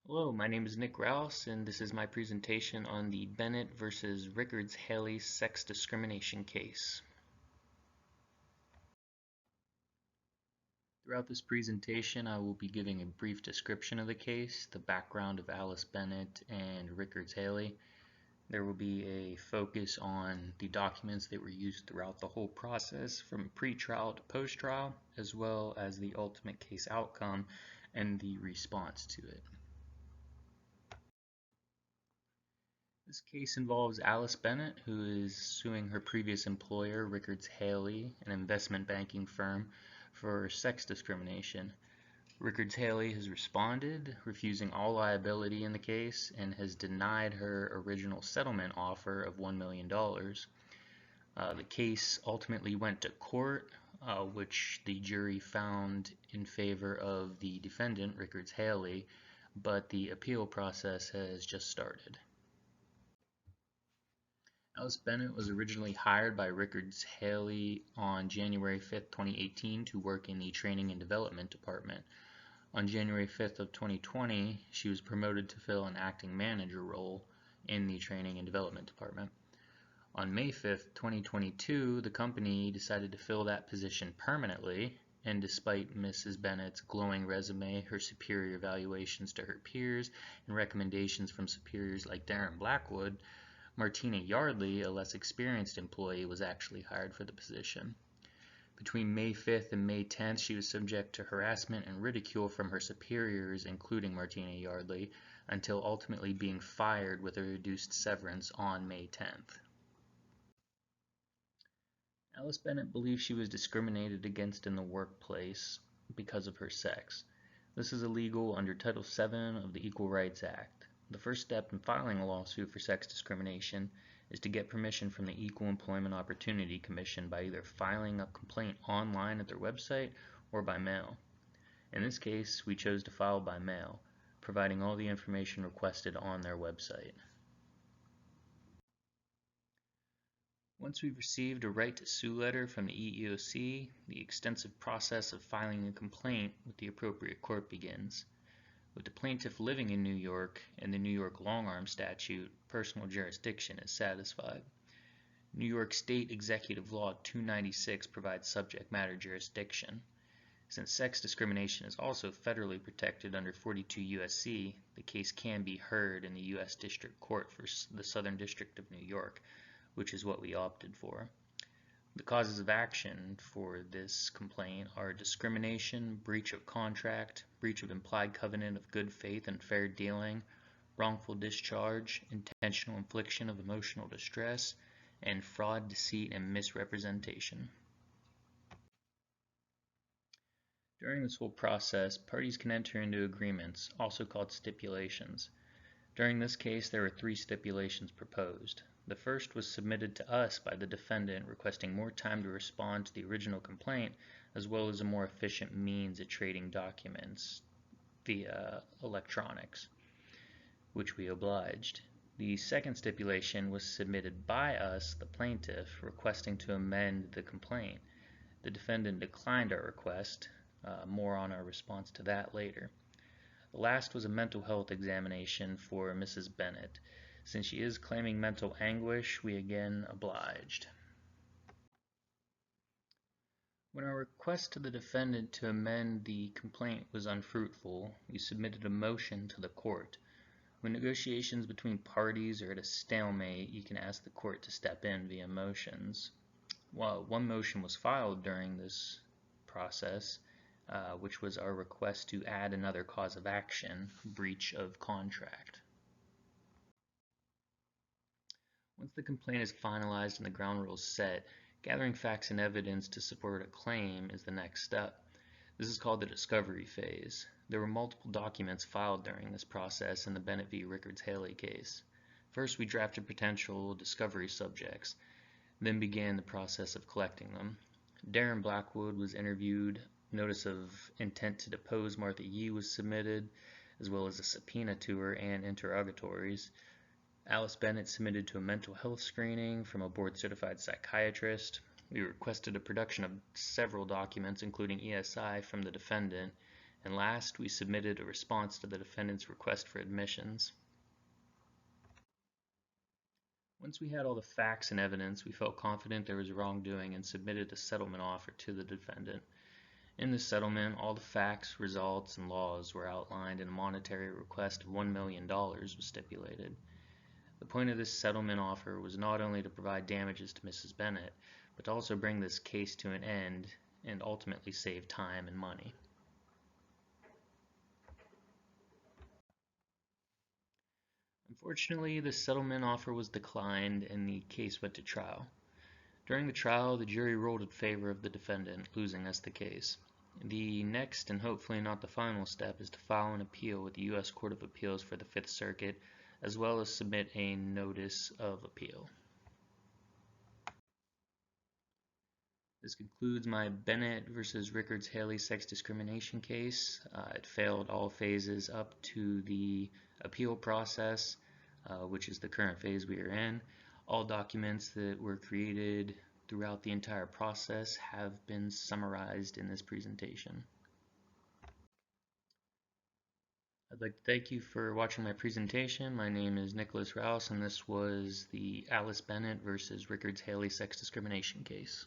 Hello, my name is Nick Rouse, and this is my presentation on the Bennett versus Rikards-Hayley sex discrimination case. Throughout this presentation, I will be giving a brief description of the case, the background of Alice Bennett and Rikards-Hayley. There will be a focus on the documents that were used throughout the whole process, from pre-trial to post-trial, as well as the ultimate case outcome and the response to it. This case involves Alice Bennett, who is suing her previous employer, Rikards-Hayley, an investment banking firm, for sex discrimination. Rikards-Hayley has responded, refusing all liability in the case, and has denied her original settlement offer of $1 million. The case ultimately went to court, which the jury found in favor of the defendant, Rikards-Hayley, but the appeal process has just started. Alice Bennett was originally hired by Rikards-Hayley on January 5, 2018 to work in the Training and Development Department. On January 5th of 2020, she was promoted to fill an acting manager role in the Training and Development Department. On May 5th, 2022, the company decided to fill that position permanently, and despite Mrs. Bennett's glowing resume, her superior evaluations to her peers, and recommendations from superiors like Darren Blackwood, Martina Yardley, a less experienced employee, was actually hired for the position. Between May 5th and May 10th, she was subject to harassment and ridicule from her superiors, including Martina Yardley, until ultimately being fired with a reduced severance on May 10th. Alice Bennett believes she was discriminated against in the workplace because of her sex. This is illegal under Title VII of the Equal Rights Act. The first step in filing a lawsuit for sex discrimination is to get permission from the Equal Employment Opportunity Commission by either filing a complaint online at their website or by mail. In this case, we chose to file by mail, providing all the information requested on their website. Once we've received a right to sue letter from the EEOC, the extensive process of filing a complaint with the appropriate court begins. With the plaintiff living in New York and the New York long-arm statute, personal jurisdiction is satisfied. New York State Executive Law 296 provides subject matter jurisdiction. Since sex discrimination is also federally protected under 42 U.S.C., the case can be heard in the U.S. District Court for the Southern District of New York, which is what we opted for. The causes of action for this complaint are discrimination, breach of contract, breach of implied covenant of good faith and fair dealing, wrongful discharge, intentional infliction of emotional distress, and fraud, deceit, and misrepresentation. During this whole process, parties can enter into agreements, also called stipulations. During this case, there were 3 stipulations proposed. The first was submitted to us by the defendant, requesting more time to respond to the original complaint, as well as a more efficient means of trading documents via electronics, which we obliged. The second stipulation was submitted by us, the plaintiff, requesting to amend the complaint. The defendant declined our request. More on our response to that later. The last was a mental health examination for Mrs. Bennett. Since she is claiming mental anguish, we again obliged. When our request to the defendant to amend the complaint was unfruitful, we submitted a motion to the court. When negotiations between parties are at a stalemate, you can ask the court to step in via motions. Well, one motion was filed during this process, which was our request to add another cause of action, breach of contract. Once the complaint is finalized and the ground rules set, gathering facts and evidence to support a claim is the next step. This is called the discovery phase. There were multiple documents filed during this process in the Bennett v. Rikards-Hayley case. First, we drafted potential discovery subjects, then began the process of collecting them. Darren Blackwood was interviewed, notice of intent to depose Martha Yee was submitted, as well as a subpoena to her and interrogatories. Alice Bennett submitted to a mental health screening from a board-certified psychiatrist. We requested a production of several documents, including ESI from the defendant, And last, we submitted a response to the defendant's request for admissions. Once we had all the facts and evidence, we felt confident there was wrongdoing and submitted a settlement offer to the defendant. In the settlement, all the facts, results, and laws were outlined, and a monetary request of $1 million was stipulated. The point of this settlement offer was not only to provide damages to Mrs. Bennett, but to also bring this case to an end and ultimately save time and money. Unfortunately, the settlement offer was declined and the case went to trial. During the trial, the jury ruled in favor of the defendant, losing us the case. The next, and hopefully not the final step, is to file an appeal with the U.S. Court of Appeals for the Fifth Circuit, as well as submit a notice of appeal. This concludes my Bennett versus Rikards-Hayley sex discrimination case. It failed all phases up to the appeal process, which is the current phase we are in. All documents that were created throughout the entire process have been summarized in this presentation. I'd like to thank you for watching my presentation. My name is Nicholas Rouse, and this was the Alice Bennett versus Rikards-Hayley sex discrimination case.